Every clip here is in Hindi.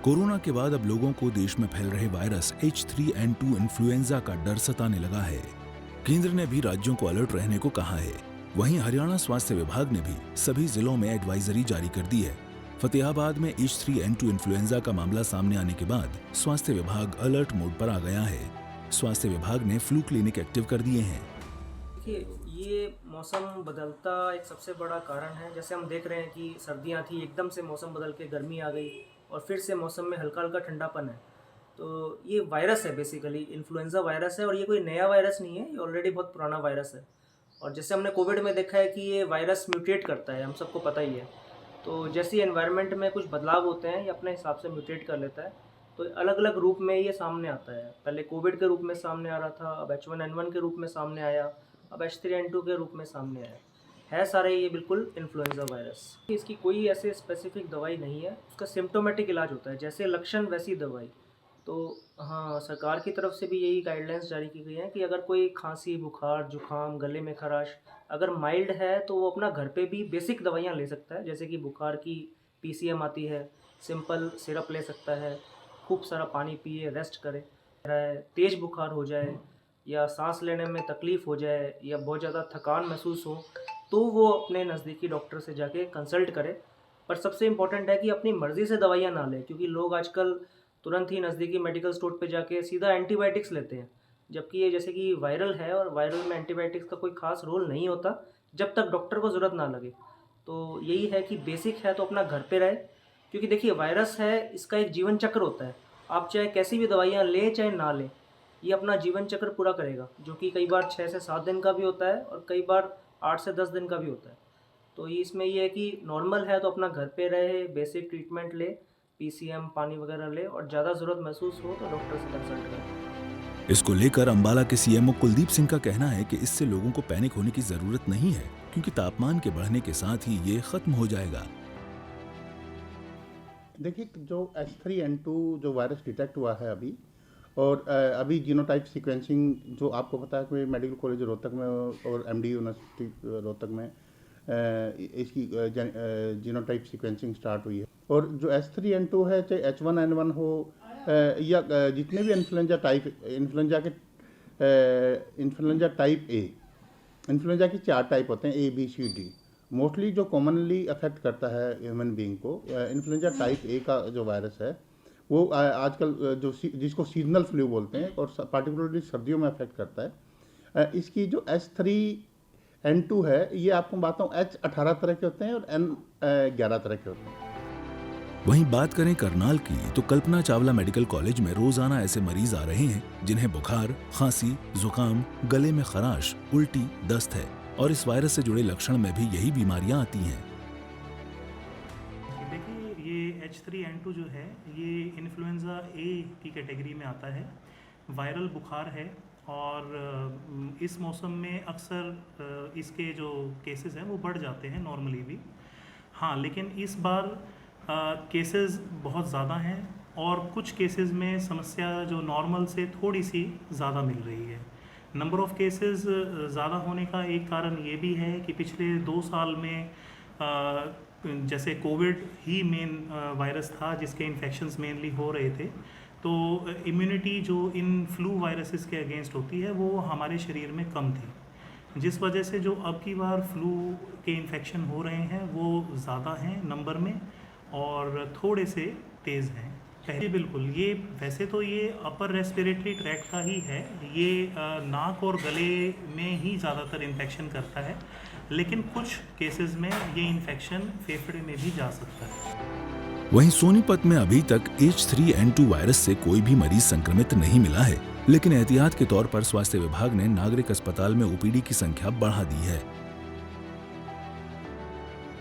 कोरोना के बाद अब लोगों को देश में फैल रहे वायरस H3N2 इन्फ्लुएंजा का डर सताने लगा है। केंद्र ने भी राज्यों को अलर्ट रहने को कहा है। वहीं हरियाणा स्वास्थ्य विभाग ने भी सभी जिलों में एडवाइजरी जारी कर दी है। फतेहाबाद में H3N2 इन्फ्लुएंजा का मामला सामने आने के बाद स्वास्थ्य विभाग अलर्ट मोड पर आ गया है। स्वास्थ्य विभाग ने फ्लू क्लिनिक एक्टिव कर दिए हैं। देखिए, ये मौसम बदलता एक सबसे बड़ा कारण है। जैसे हम देख रहे हैं कि सर्दियाँ थी, एकदम से मौसम बदल के गर्मी आ गई और फिर से मौसम में हल्का हल्का ठंडापन है। तो ये वायरस है, बेसिकली इन्फ्लुएंजा वायरस है और ये कोई नया वायरस नहीं है, ये ऑलरेडी बहुत पुराना वायरस है। और जैसे हमने कोविड में देखा है कि ये वायरस म्यूटेट करता है, हम सबको पता ही है। तो जैसे ही एनवायरनमेंट में कुछ बदलाव होते हैं, ये अपने हिसाब से म्यूटेट कर लेता है। तो अलग अलग रूप में ये सामने आता है। पहले कोविड के रूप में सामने आ रहा था, अब H1N1 के रूप में सामने आया, अब H3N2 के रूप में सामने आया है। सारे ये बिल्कुल इन्फ्लुएंजा वायरस। इसकी कोई ऐसे स्पेसिफिक दवाई नहीं है, उसका सिम्टोमेटिक इलाज होता है, जैसे लक्षण वैसी दवाई। तो हाँ, सरकार की तरफ से भी यही गाइडलाइंस जारी की गई हैं कि अगर कोई खांसी, बुखार, जुखाम, गले में खराश अगर माइल्ड है तो वो अपना घर पे भी बेसिक दवाइयाँ ले सकता है। जैसे कि बुखार की PCM आती है, सिंपल सिरप ले सकता है, खूब सारा पानी पिए, रेस्ट करे। तेज़ बुखार हो जाए या सांस लेने में तकलीफ़ हो जाए या बहुत ज़्यादा थकान महसूस हो, तो वो अपने नज़दीकी डॉक्टर से जाके कंसल्ट करे। पर सबसे इम्पोर्टेंट है कि अपनी मर्ज़ी से दवाइयाँ ना लें, क्योंकि लोग आजकल तुरंत ही नज़दीकी मेडिकल स्टोर पे जाके सीधा एंटीबायोटिक्स लेते हैं। जबकि ये जैसे कि वायरल है और वायरल में एंटीबायोटिक्स का कोई ख़ास रोल नहीं होता जब तक डॉक्टर को ज़रूरत ना लगे। तो यही है कि बेसिक है तो अपना घर पे रहे, क्योंकि देखिए वायरस है, इसका एक जीवन चक्र होता है। आप चाहे कैसी भी दवाइयाँ लें चाहे ना लें, ये अपना जीवन चक्र पूरा करेगा, जो कि कई बार 6 से 7 दिन का भी होता है और कई बार 8 से 10 दिन का भी होता है। तो ये इसमें ये है कि नॉर्मल है तो अपना घर पे रहे, बेसिक ट्रीटमेंट ले, PCM पानी वगैरह ले और ज़्यादा ज़रूरत महसूस हो तो डॉक्टर से कंसल्ट करें। इसको लेकर अंबाला के CMO कुलदीप सिंह का कहना है कि इससे लोगों को पैनिक होने की जरूरत नहीं है, क्योंकि तापमान के बढ़ने के साथ ही ये खत्म हो जाएगा। देखिए, जो H3N2 जो वायरस डिटेक्ट हुआ है अभी, और अभी जीनोटाइप सीक्वेंसिंग जो आपको पता है कि मेडिकल कॉलेज रोहतक में और MD यूनिवर्सिटी रोहतक में इसकी जीनोटाइप सीक्वेंसिंग स्टार्ट हुई है। और जो H3N2 है, चाहे H1N1 हो या जितने भी इन्फ्लुएंजा टाइप ए, इन्फ्लुएंजा की 4 टाइप होते हैं, A B C D। Mostly जो कॉमनली अफेक्ट करता है ह्यूमन बीइंग को, इन्फ्लुएंजा टाइप ए का जो वायरस है वो आजकल जो जिसको सीजनल फ्लू बोलते हैं और पार्टिकुलरली सर्दियों में अफेक्ट करता है। इसकी जो H3N2 है, ये आपको बताऊँ H18 तरह के होते हैं और N11 तरह के होते हैं। वहीं बात करें करनाल की, तो कल्पना चावला मेडिकल कॉलेज में रोजाना ऐसे मरीज आ रहे हैं जिन्हें बुखार, खांसी, जुकाम, गले में खराश, उल्टी, दस्त है और इस वायरस से जुड़े लक्षण में भी यही बीमारियां आती हैं। देखिए, ये H3N2 जो है ये इन्फ्लुएंजा ए की कैटेगरी में आता है। वायरल बुखार है और इस मौसम में अक्सर इसके जो केसेस हैं वो बढ़ जाते हैं नॉर्मली भी। हाँ, लेकिन इस बार केसेस बहुत ज़्यादा हैं और कुछ केसेस में समस्या जो नॉर्मल से थोड़ी सी ज़्यादा मिल रही है। नंबर ऑफ़ केसेस ज़्यादा होने का एक कारण ये भी है कि पिछले 2 साल में जैसे कोविड ही मेन वायरस था जिसके इन्फेक्शंस मेनली हो रहे थे, तो इम्यूनिटी जो इन फ्लू वायरसेस के अगेंस्ट होती है वो हमारे शरीर में कम थी, जिस वजह से जो अब की बार फ्लू के इन्फेक्शन हो रहे हैं वो ज़्यादा हैं नंबर में और थोड़े से तेज़ हैं। पहले बिल्कुल, ये वैसे तो ये अपर रेस्पिरेटरी ट्रैक्ट का ही है, ये नाक और गले में ही ज़्यादातर इन्फेक्शन करता है, लेकिन कुछ केसेस में ये इन्फेक्शन फेफड़े में भी जा सकता है। वहीं सोनीपत में अभी तक H3N2 वायरस से कोई भी मरीज संक्रमित नहीं मिला है, लेकिन एहतियात के तौर पर स्वास्थ्य विभाग ने नागरिक अस्पताल में OPD की संख्या बढ़ा दी है।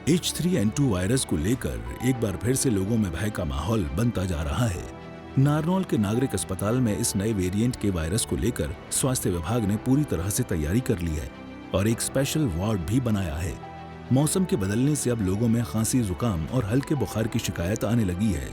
H3N2 वायरस को लेकर एक बार फिर से लोगों में भय का माहौल बनता जा रहा है। नारनौल के नागरिक अस्पताल में इस नए वेरिएंट के वायरस को लेकर स्वास्थ्य विभाग ने पूरी तरह से तैयारी कर ली है और एक स्पेशल वार्ड भी बनाया है। मौसम के बदलने से अब लोगों में खांसी, जुकाम और हल्के बुखार की शिकायत आने लगी है।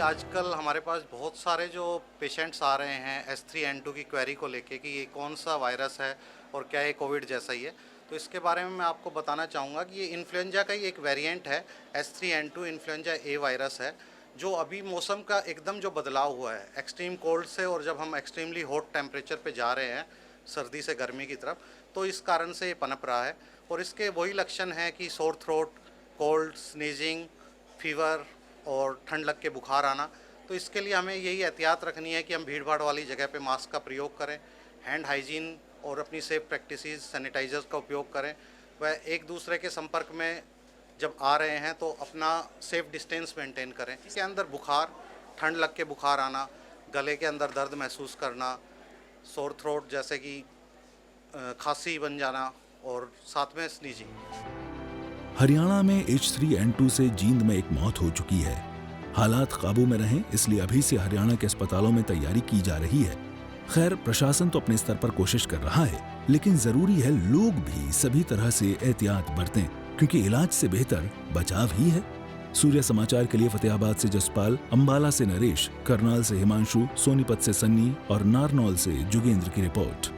आजकल हमारे पास बहुत सारे जो पेशेंट्स आ रहे हैं H3N2 की क्वेरी को लेके कि ये कौन सा वायरस है और क्या ये कोविड जैसा ही है, तो इसके बारे में मैं आपको बताना चाहूँगा कि ये इन्फ्लुएंजा का ही एक वेरिएंट है। H3N2 इन्फ्लुएंजा ए वायरस है जो अभी मौसम का एकदम जो बदलाव हुआ है एक्सट्रीम कोल्ड से, और जब हम एक्सट्रीमली हॉट टेम्परेचर पे जा रहे हैं सर्दी से गर्मी की तरफ, तो इस कारण से ये पनप रहा है। और इसके वही लक्षण हैं कि sore throat, cold, sneezing, fever और ठंड लग के बुखार आना। तो इसके लिए हमें यही एहतियात रखनी है कि हम भीड़ भाड़ वाली जगह पे मास्क का प्रयोग करें, हैंड हाइजीन और अपनी सेफ प्रैक्टिसेस, सैनिटाइजर्स का उपयोग करें। वह एक दूसरे के संपर्क में जब आ रहे हैं तो अपना सेफ डिस्टेंस मेंटेन करें। इसके अंदर बुखार, ठंड लग के बुखार आना, गले के अंदर दर्द महसूस करना, सोर थ्रोट जैसे कि खांसी बन जाना और साथ में स्नीजिंग। हरियाणा में H3N2 से जींद में एक मौत हो चुकी है। हालात काबू में रहें, इसलिए अभी से हरियाणा के अस्पतालों में तैयारी की जा रही है। खैर, प्रशासन तो अपने स्तर पर कोशिश कर रहा है, लेकिन जरूरी है लोग भी सभी तरह से एहतियात बरतें, क्योंकि इलाज से बेहतर बचाव ही है। सूर्य समाचार के लिए फतेहाबाद से जसपाल, अंबाला से नरेश, करनाल से हिमांशु, सोनीपत से सन्नी और नारनौल से जुगेंद्र की रिपोर्ट।